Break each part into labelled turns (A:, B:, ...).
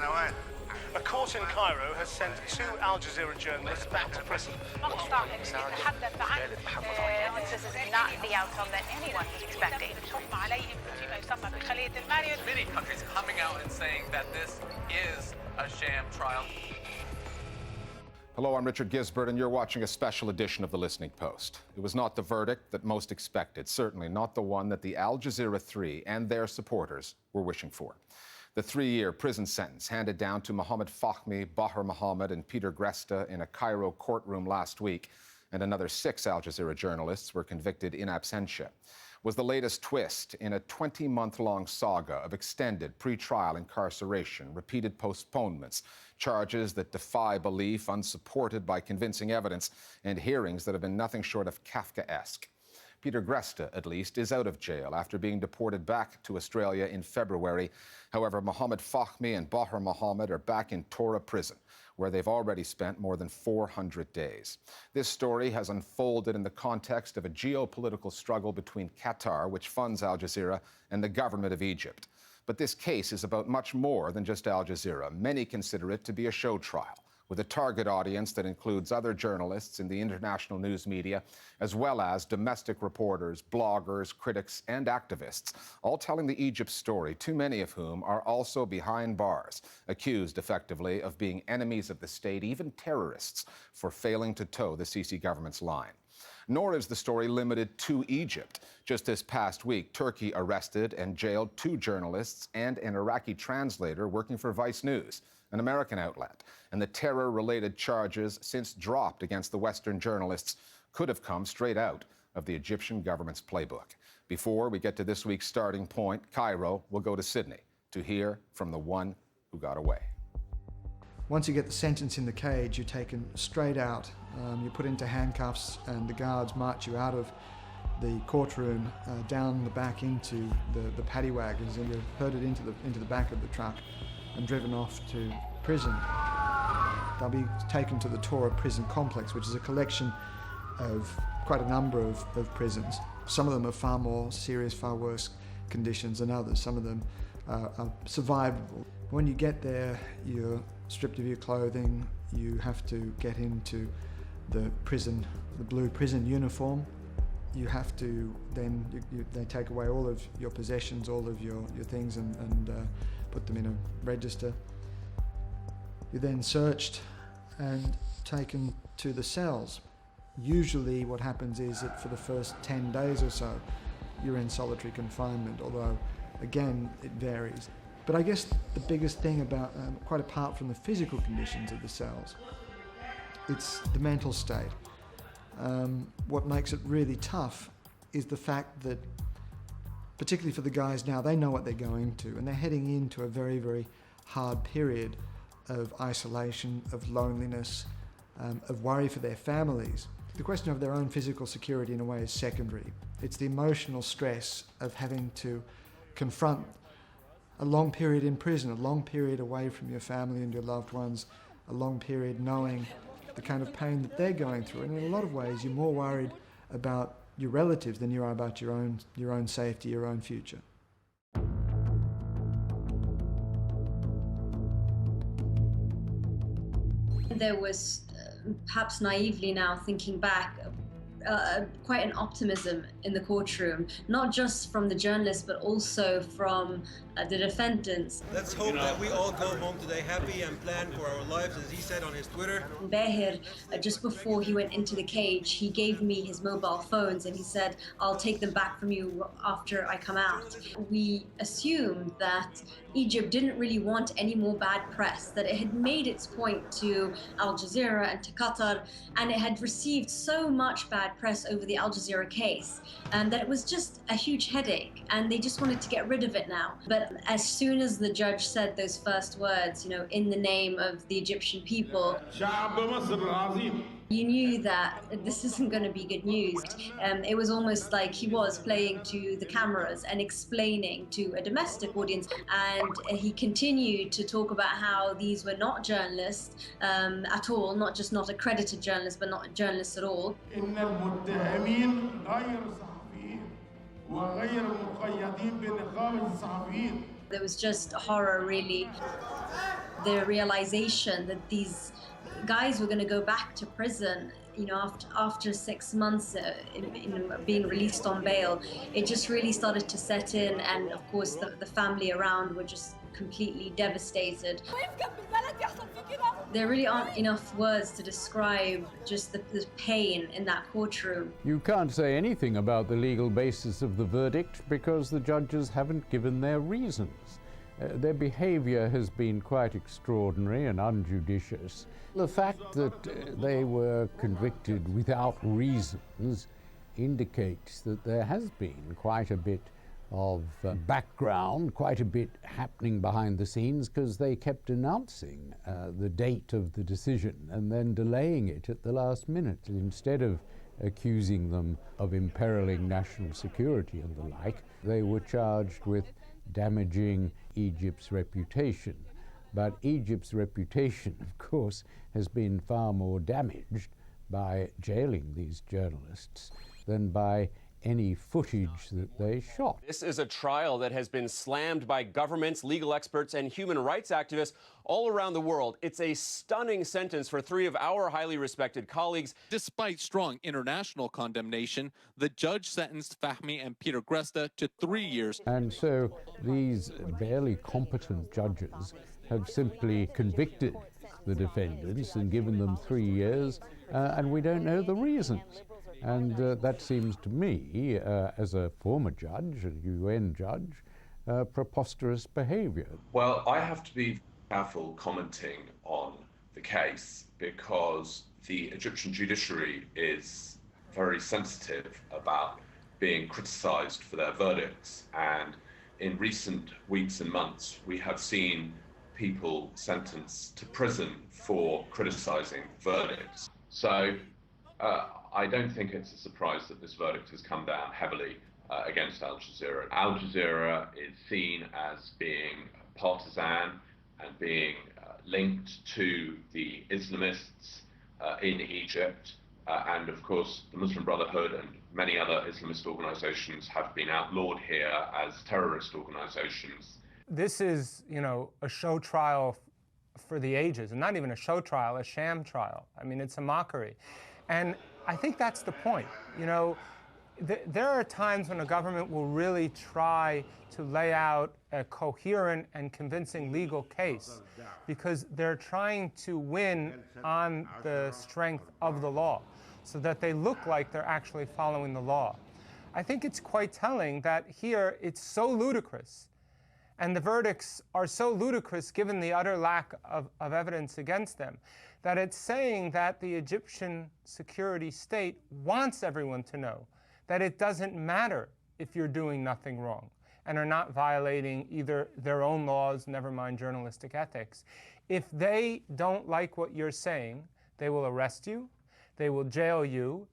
A: A court in Cairo has sent 2 Al Jazeera journalists back to prison.
B: This is not the outcome that anyone was expecting.
C: Many countries coming out and saying that this is a sham trial.
D: Hello, I'm Richard Gisbert, and you're watching a special edition of The Listening Post. It was not the verdict that most expected, certainly not the one that the Al Jazeera 3 and their supporters were wishing for. The 3-year prison sentence handed down to Mohamed Fahmy, Mohamed, and Peter Greste in a Cairo courtroom last week, and another 6 Al Jazeera journalists were convicted in absentia, was the latest twist in a 20-month-long saga of extended pre-trial incarceration, repeated postponements, charges that defy belief, unsupported by convincing evidence, and hearings that have been nothing short of Kafka-esque. Peter Greste, at least, is out of jail after being deported back to Australia in February. However, Mohamed Fahmy and Mohamed are back in Tora Prison, where they've already spent more than 400 days. This story has unfolded in the context of a geopolitical struggle between Qatar, which funds Al Jazeera, and the government of Egypt. But this case is about much more than just Al Jazeera. Many consider it to be a show trial, with a target audience that includes other journalists in the international news media, as well as domestic reporters, bloggers, critics, and activists, all telling the Egypt story, too many of whom are also behind bars, accused effectively of being enemies of the state, even terrorists, for failing to toe the Sisi government's line. Nor is the story limited to Egypt. Just this past week, Turkey arrested and jailed 2 journalists and an Iraqi translator working for Vice News, an American outlet. And the terror-related charges since dropped against the Western journalists could have come straight out of the Egyptian government's playbook. Before we get to this week's starting point, Cairo will go to Sydney to hear from the one who got away.
E: Once you get the sentence in the cage, you're taken straight out. You're put into handcuffs, and the guards march you out of the courtroom, down the back into the paddy wagons, and you're herded into the back of the truck and driven off to prison. They'll be taken to the Tora Prison complex, which is a collection of quite a number of prisons. Some of them are far more serious, far worse conditions than others. Some of them are survivable. When you get there, you're stripped of your clothing. You have to get into the blue prison uniform. You have to then, they take away all of your possessions, all of your things, and put them in a register. You're then searched and taken to the cells. Usually what happens is that for the first 10 days or so, you're in solitary confinement, although, again, it varies. But I guess the biggest thing about, quite apart from the physical conditions of the cells, it's the mental state. What makes it really tough is the fact that, particularly for the guys now, they know what they're going to, and they're heading into a very, very hard period of isolation, of loneliness, of worry for their families. The question of their own physical security, in a way, is secondary. It's the emotional stress of having to confront a long period in prison, a long period away from your family and your loved ones, a long period knowing the kind of pain that they're going through. And in a lot of ways, you're more worried about your relatives than you are about your own safety, your own future.
F: There was, perhaps naively now thinking back, quite an optimism in the courtroom, not just from the journalists, but also from the defendants.
G: Let's hope that we all go home today happy and plan for our lives, as he said on his Twitter.
F: Behir, just before he went into the cage, he gave me his mobile phones and he said, "I'll take them back from you after I come out." We assumed that Egypt didn't really want any more bad press, that it had made its point to Al Jazeera and to Qatar, and it had received so much bad press over the Al Jazeera case, and that it was just a huge headache, and they just wanted to get rid of it now. But as soon as the judge said those first words, in the name of the Egyptian people, you knew that this isn't going to be good news. It was almost like he was playing to the cameras and explaining to a domestic audience, and he continued to talk about how these were not journalists at all, not just not accredited journalists, but not journalists at all. There was just horror, really. the realization that these guys were going to go back to prison, you know, after 6 months in being released on bail, it just really started to set in, and of course the family around were just completely devastated. There really aren't enough words to describe just the pain in that courtroom.
H: You can't say anything about the legal basis of the verdict because the judges haven't given their reasons. Their behavior has been quite extraordinary and unjudicious. The fact that they were convicted without reasons indicates that there has been quite a bit of background, quite a bit happening behind the scenes, because they kept announcing the date of the decision and then delaying it at the last minute. Instead of accusing them of imperiling national security and the like, they were charged with damaging Egypt's reputation. But Egypt's reputation, of course, has been far more damaged by jailing these journalists than by any footage that they shot.
I: This is a trial that has been slammed by governments, legal experts, and human rights activists all around the world. It's a stunning sentence for 3 of our highly respected colleagues.
C: Despite strong international condemnation, the judge sentenced Fahmy and Peter Greste to 3 years.
H: And so these barely competent judges have simply convicted the defendants and given them 3 years, and we don't know the reasons. And that seems to me, as a former judge, a UN judge, preposterous behavior.
J: Well, I have to be careful commenting on the case because the Egyptian judiciary is very sensitive about being criticized for their verdicts. And in recent weeks and months, we have seen people sentenced to prison for criticizing verdicts. So I don't think it's a surprise that this verdict has come down heavily against Al Jazeera. Al Jazeera is seen as being partisan and being linked to the Islamists in Egypt. And of course, the Muslim Brotherhood and many other Islamist organizations have been outlawed here as terrorist organizations.
K: This is, you know, a show trial for the ages, and not even a show trial, a sham trial. I mean, it's a mockery. And I think that's the point. You know, there are times when a government will really try to lay out a coherent and convincing legal case because they're trying to win on the strength of the law so that they look like they're actually following the law. I think it's quite telling that here it's so ludicrous, and the verdicts are so ludicrous given the utter lack of evidence against them, that it's saying that the Egyptian security state wants everyone to know that it doesn't matter if you're doing nothing wrong and are not violating either their own laws, never mind journalistic ethics. If they don't like what you're saying, they will arrest you, they will jail you.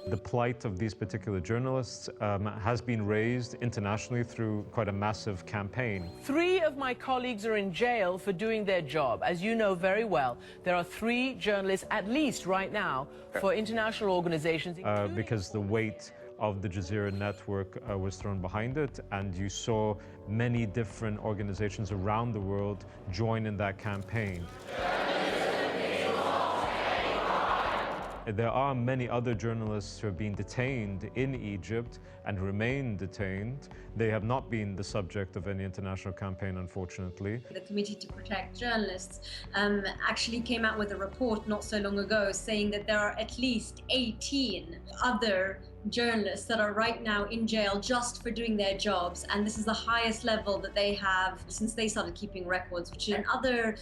L: The plight of these particular journalists has been raised internationally through quite a massive campaign.
M: 3 of my colleagues are in jail for doing their job. As you know very well, there are 3 journalists, at least right now, for international organizations.
L: Because the weight of the Jazeera network was thrown behind it, and you saw many different organizations around the world join in that campaign. There are many other journalists who have been detained in Egypt and remain detained. They have not been the subject of any international campaign, unfortunately.
F: The Committee to Protect Journalists actually came out with a report not so long ago saying that there are at least 18 other journalists that are right now in jail just for doing their jobs, and this is the highest level that they have since they started keeping records, which in other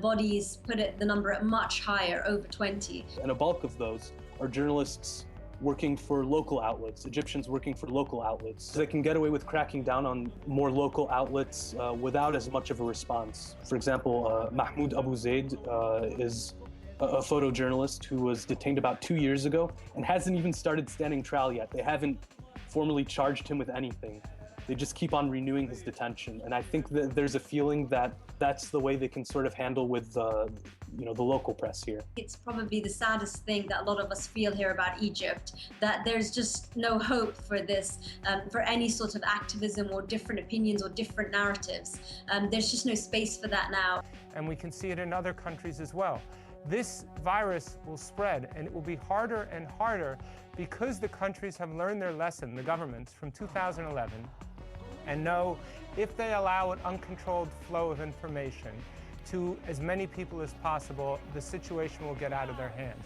F: bodies put the number at much higher, over 20.
N: And a bulk of those are journalists working for local outlets, Egyptians working for local outlets. They can get away with cracking down on more local outlets without as much of a response. For example, Mahmoud Abu Zaid is a photojournalist who was detained about 2 years ago and hasn't even started standing trial yet. They haven't formally charged him with anything. They just keep on renewing his detention. And I think that there's a feeling that that's the way they can sort of handle with the local press here.
F: It's probably the saddest thing that a lot of us feel here about Egypt, that there's just no hope for this, for any sort of activism or different opinions or different narratives. There's just no space for that now.
K: And we can see it in other countries as well. This virus will spread, and it will be harder and harder because the countries have learned their lesson, the governments, from 2011, and know if they allow an uncontrolled flow of information to as many people as possible, the situation will get out of their hands.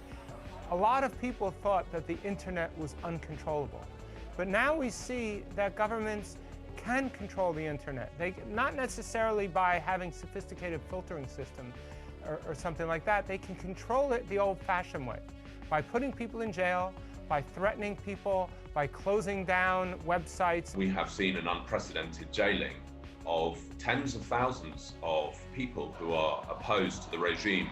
K: A lot of people thought that the internet was uncontrollable, but now we see that governments can control the internet. Not necessarily by having sophisticated filtering systems or something like that. They can control it the old-fashioned way, by putting people in jail, by threatening people, by closing down websites.
J: We have seen an unprecedented jailing of tens of thousands of people who are opposed to the regime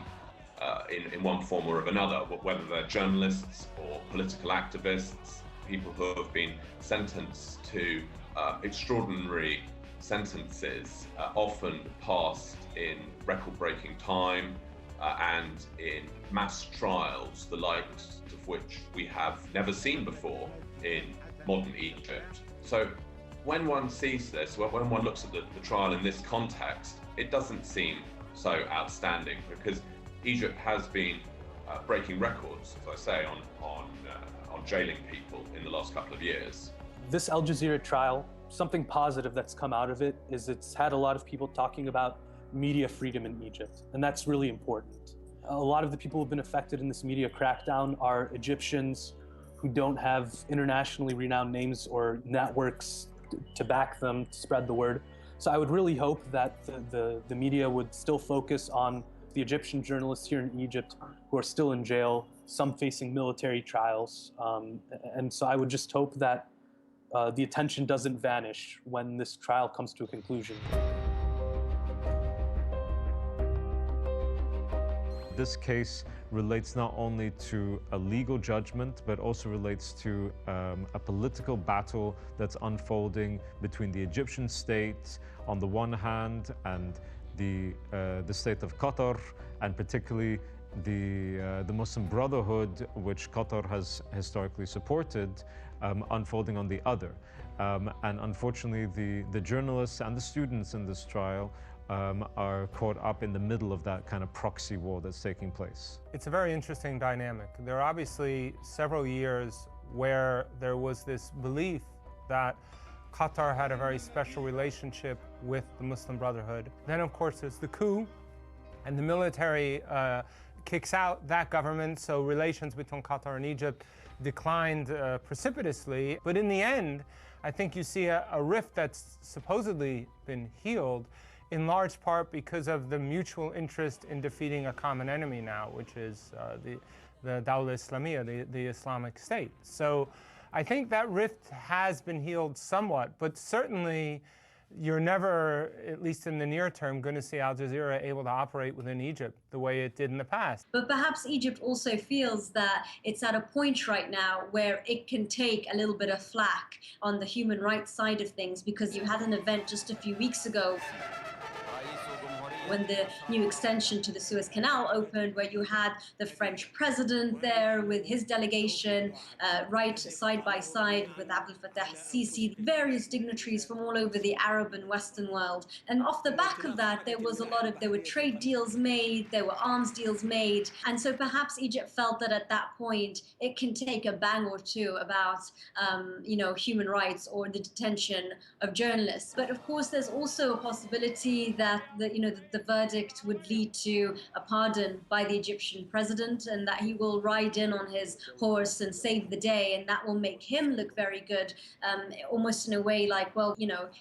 J: in one form or of another, whether they're journalists or political activists, people who have been sentenced to extraordinary sentences, often passed in record-breaking time and in mass trials, the likes of which we have never seen before in modern Egypt. So when one sees this, when one looks at the trial in this context, it doesn't seem so outstanding, because Egypt has been breaking records, as I say, on jailing people in the last couple of years.
N: This Al Jazeera trial, something positive that's come out of it is it's had a lot of people talking about media freedom in Egypt, and that's really important. A lot of the people who've been affected in this media crackdown are Egyptians who don't have internationally renowned names or networks to back them, to spread the word. So I would really hope that the media would still focus on the Egyptian journalists here in Egypt who are still in jail, some facing military trials. And so I would just hope that the attention doesn't vanish when this trial comes to a conclusion.
L: This case relates not only to a legal judgment, but also relates to a political battle that's unfolding between the Egyptian state on the one hand and the state of Qatar, and particularly the Muslim Brotherhood, which Qatar has historically supported, unfolding on the other. And unfortunately, the journalists and the students in this trial are caught up in the middle of that kind of proxy war that's taking place.
K: It's a very interesting dynamic. There are obviously several years where there was this belief that Qatar had a very special relationship with the Muslim Brotherhood. Then, of course, there's the coup, and the military kicks out that government, so relations between Qatar and Egypt declined precipitously. But in the end, I think you see a rift that's supposedly been healed, in large part because of the mutual interest in defeating a common enemy now, which is the Dawla Islamiyya, the Islamic State. So I think that rift has been healed somewhat, but certainly you're never, at least in the near term, going to see Al Jazeera able to operate within Egypt the way it did in the past.
F: But perhaps Egypt also feels that it's at a point right now where it can take a little bit of flack on the human rights side of things, because you had an event just a few weeks ago when the new extension to the Suez Canal opened, where you had the French president there with his delegation, right side by side with Abdel Fattah al-Sisi, various dignitaries from all over the Arab and Western world. And off the back of that, there were trade deals made, there were arms deals made. And so perhaps Egypt felt that at that point, it can take a bang or two about, human rights or the detention of journalists. But of course, there's also a possibility that the verdict would lead to a pardon by the Egyptian president, and that he will ride in on his horse and save the day, and that will make him look very good, almost in a way like, well,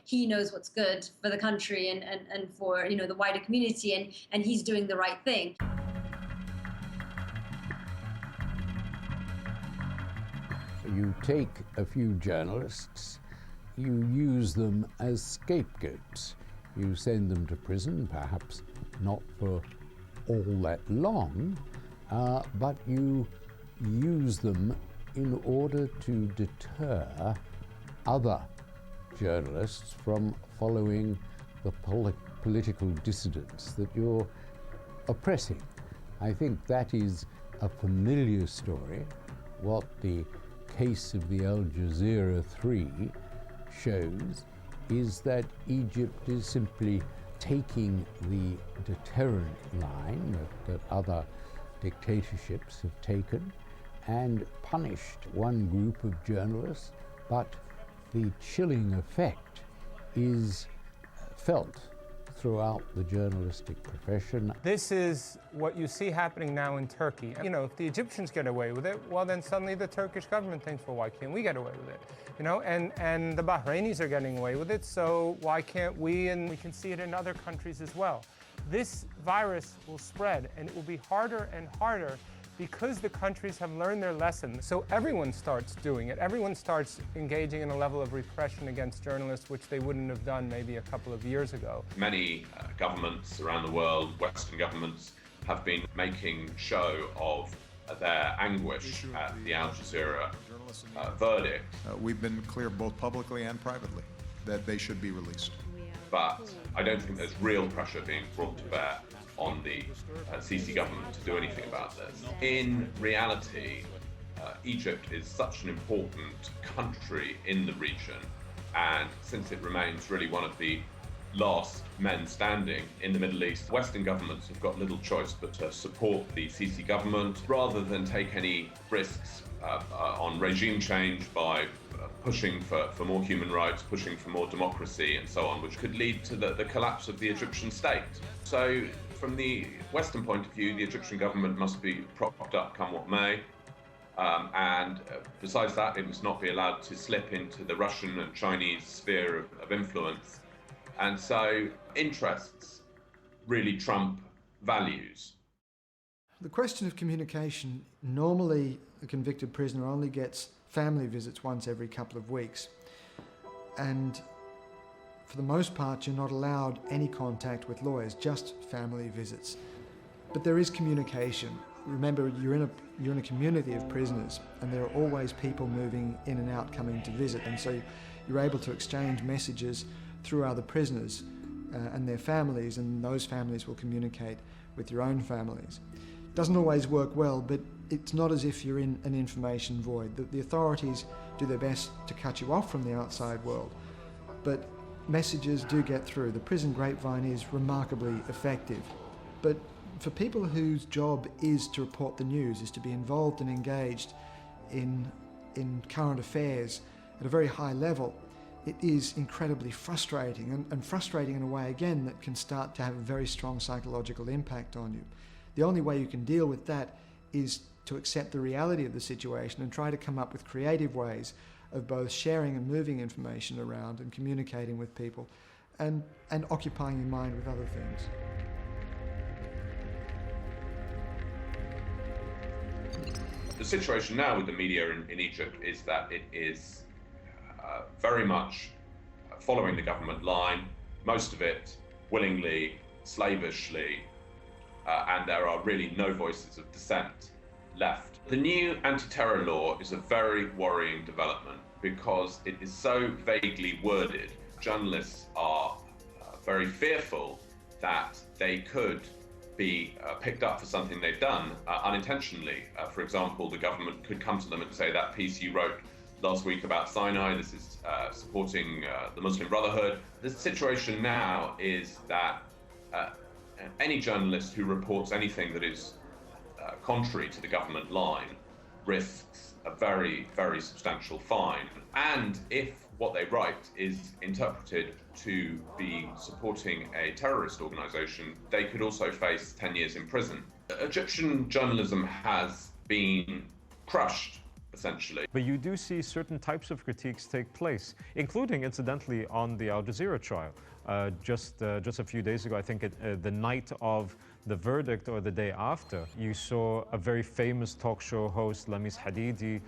F: he knows what's good for the country and for, the wider community, and he's doing the right thing.
H: You take a few journalists, you use them as scapegoats. You send them to prison, perhaps not for all that long, but you use them in order to deter other journalists from following the political dissidents that you're oppressing. I think that is a familiar story. What the case of the Al Jazeera 3 shows is that Egypt is simply taking the deterrent line that other dictatorships have taken and punished one group of journalists, but the chilling effect is felt throughout the journalistic profession.
K: This is what you see happening now in Turkey. You know, if the Egyptians get away with it, well, then suddenly the Turkish government thinks, well, why can't we get away with it? You know, and the Bahrainis are getting away with it, so why can't we? And we can see it in other countries as well. This virus will spread, and it will be harder and harder because the countries have learned their lesson. So everyone starts doing it. Everyone starts engaging in a level of repression against journalists, which they wouldn't have done maybe a couple of years ago.
J: Many governments around the world, Western governments, have been making show of their anguish at the Al Jazeera verdict.
O: We've been clear both publicly and privately that they should be released.
J: But I don't think there's real pressure being brought to bear on the Sisi government to do anything about this. In reality, Egypt is such an important country in the region, and since it remains really one of the last men standing in the Middle East, Western governments have got little choice but to support the Sisi government rather than take any risks on regime change by pushing for more human rights, pushing for more democracy and so on, which could lead to the collapse of the Egyptian state. So from the Western point of view, the Egyptian government must be propped up come what may. And besides that, it must not be allowed to slip into the Russian and Chinese sphere of influence. And so interests really trump values.
E: The question of communication, normally a convicted prisoner only gets family visits once every couple of weeks. And for the most part, you're not allowed any contact with lawyers, just family visits. But there is communication. Remember, you're in a community of prisoners, and there are always people moving in and out coming to visit, and so you're able to exchange messages through other prisoners and their families, and those families will communicate with your own families. Doesn't always work well, but it's not as if you're in an information void. The authorities do their best to cut you off from the outside world, but messages do get through. The prison grapevine is remarkably effective. But for people whose job is to report the news, is to be involved and engaged in current affairs at a very high level, it is incredibly frustrating, and frustrating in a way, again, that can start to have a very strong psychological impact on you. The only way you can deal with that is to accept the reality of the situation and try to come up with creative ways of both sharing and moving information around and communicating with people and occupying your mind with other things.
J: The situation now with the media in Egypt is that it is very much following the government line, most of it willingly, slavishly, and there are really no voices of dissent left. The new anti-terror law is a very worrying development because it is so vaguely worded. Journalists are very fearful that they could be picked up for something they've done unintentionally. For example, the government could come to them and say, that piece you wrote last week about Sinai, this is supporting the Muslim Brotherhood. The situation now is that any journalist who reports anything that is contrary to the government line risks a very, very substantial fine. And if what they write is interpreted to be supporting a terrorist organization, they could also face 10 years in prison. Egyptian journalism has been crushed, essentially.
L: But you do see certain types of critiques take place, including, incidentally, on the Al Jazeera trial. Just a few days ago, I think the night of the verdict or the day after, you saw a very famous talk show host, Lamis Hadidi,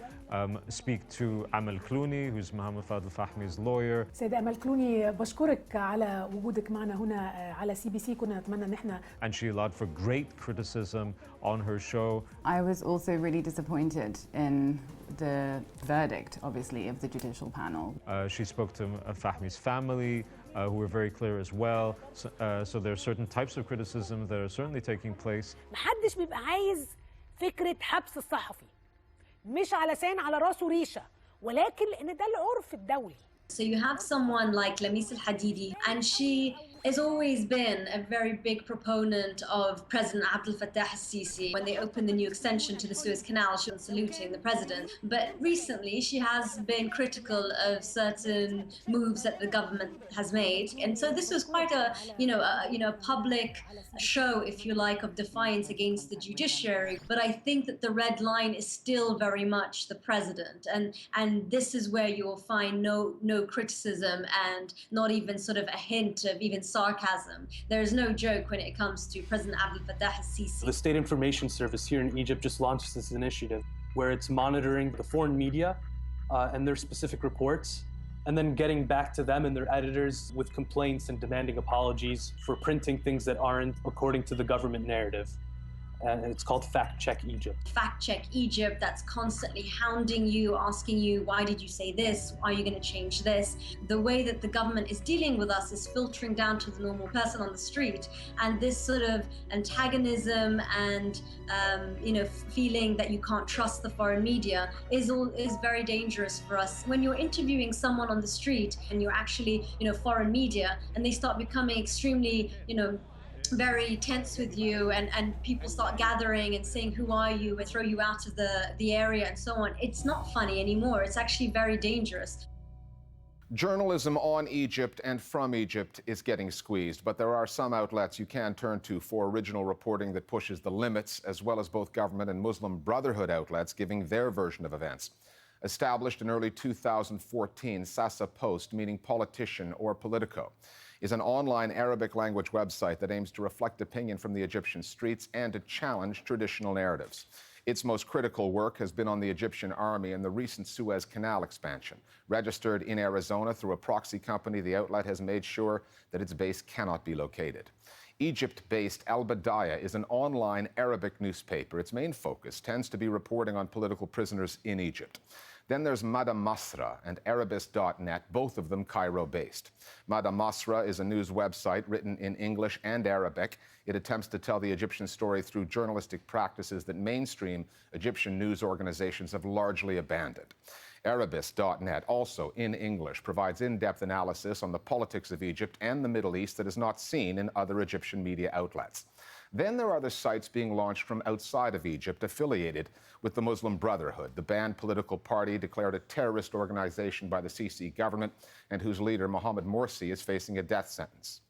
L: speak to Amal Clooney, who's Mohamed Fahmy's lawyer.
P: سيدة أمل كلوني بشكرك على وجودك معنا هنا على CBC. كنا نتمنى إن إحنا.
L: And she allowed for great criticism on her show.
Q: I was also really disappointed in the verdict, obviously, of the judicial panel.
L: She spoke to Fahmy's family, who were very clear as well. So there are certain types of criticism that are certainly taking place.
P: محدش بيبقى عايز فكرة حبس الصحفي مش علشان على راسه ريشة ولكن لأن ده العرف الدولي.
F: So you have someone like Lamis al-Hadidi, and she has always been a very big proponent of President Abdel Fattah al-Sisi. When they opened the new extension to the Suez Canal, she was saluting the president. But recently, she has been critical of certain moves that the government has made, and so this was quite a public show, if you like, of defiance against the judiciary. But I think that the red line is still very much the president, and this is where you will find no criticism and not even sort of a hint of even sarcasm. There is no joke when it comes to President Abdel Fattah al-Sisi.
N: The State Information Service here in Egypt just launched this initiative where it's monitoring the foreign media and their specific reports, and then getting back to them and their editors with complaints and demanding apologies for printing things that aren't according to the government narrative. And it's called Fact Check Egypt.
F: Fact Check Egypt, that's constantly hounding you, asking you, why did you say this? Are you going to change this? The way that the government is dealing with us is filtering down to the normal person on the street. And this sort of antagonism and, feeling that you can't trust the foreign media is very dangerous for us. When you're interviewing someone on the street and you're actually, foreign media, and they start becoming extremely, very tense with you, and people start gathering and saying, who are you, and throw you out of the area and so on. It's not funny anymore. It's actually very dangerous.
D: Journalism on Egypt and from Egypt is getting squeezed, but there are some outlets you can turn to for original reporting that pushes the limits, as well as both government and Muslim Brotherhood outlets giving their version of events. Established in early 2014, Sasa Post, meaning politician or Politico, is an online Arabic language website that aims to reflect opinion from the Egyptian streets and to challenge traditional narratives. Its most critical work has been on the Egyptian army and the recent Suez Canal expansion. Registered in Arizona through a proxy company, the outlet has made sure that its base cannot be located. Egypt-based Al Bidayah is an online Arabic newspaper. Its main focus tends to be reporting on political prisoners in Egypt. Then there's Mada Masra and Arabist.net, both of them Cairo-based. Mada Masra is a news website written in English and Arabic. It attempts to tell the Egyptian story through journalistic practices that mainstream Egyptian news organizations have largely abandoned. Arabist.net, also in English, provides in-depth analysis on the politics of Egypt and the Middle East that is not seen in other Egyptian media outlets. Then there are the sites being launched from outside of Egypt affiliated with the Muslim Brotherhood, the banned political party declared a terrorist organization by the Sisi government and whose leader, Mohamed Morsi, is facing a death sentence.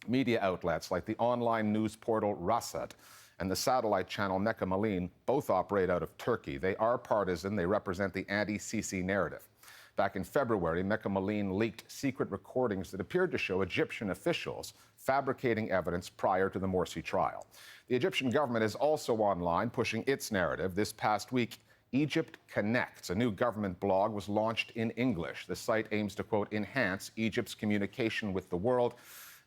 D: Media outlets like the online news portal Rasat and the satellite channel Mecca Malin both operate out of Turkey. They are partisan. They represent the anti-Sisi narrative. Back in February, Mecca Malin leaked secret recordings that appeared to show Egyptian officials fabricating evidence prior to the Morsi trial. The Egyptian government is also online pushing its narrative. This past week, Egypt Connects, a new government blog, was launched in English. The site aims to, quote, enhance Egypt's communication with the world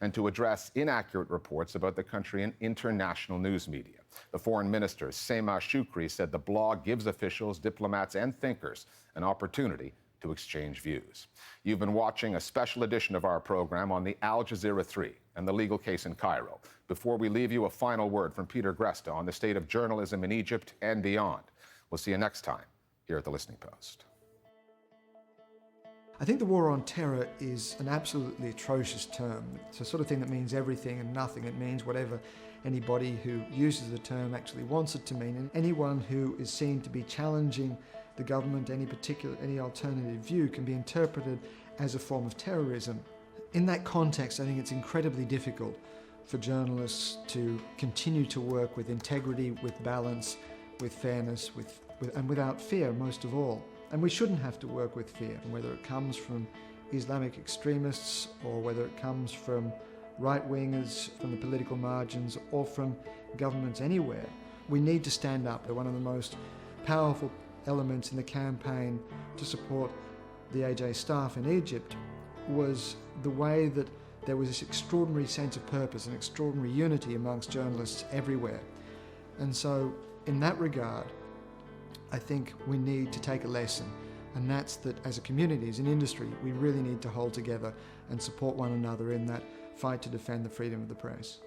D: and to address inaccurate reports about the country in international news media. The foreign minister, Sema Shukri, said the blog gives officials, diplomats, and thinkers an opportunity to exchange views. You've been watching a special edition of our program on the Al Jazeera 3 and the legal case in Cairo. Before we leave you, a final word from Peter Greste on the state of journalism in Egypt and beyond. We'll see you next time here at the Listening Post.
E: I think the war on terror is an absolutely atrocious term. It's the sort of thing that means everything and nothing. It means whatever anybody who uses the term actually wants it to mean. And anyone who is seen to be challenging the government, any alternative view, can be interpreted as a form of terrorism. In that context, I think it's incredibly difficult for journalists to continue to work with integrity, with balance, with fairness, and without fear, most of all. And we shouldn't have to work with fear, whether it comes from Islamic extremists or whether it comes from right-wingers from the political margins or from governments anywhere. We need to stand up. One of the most powerful elements in the campaign to support the AJ staff in Egypt was the way that there was this extraordinary sense of purpose and extraordinary unity amongst journalists everywhere. And so in that regard, I think we need to take a lesson, and that's that as a community, as an industry, we really need to hold together and support one another in that fight to defend the freedom of the press.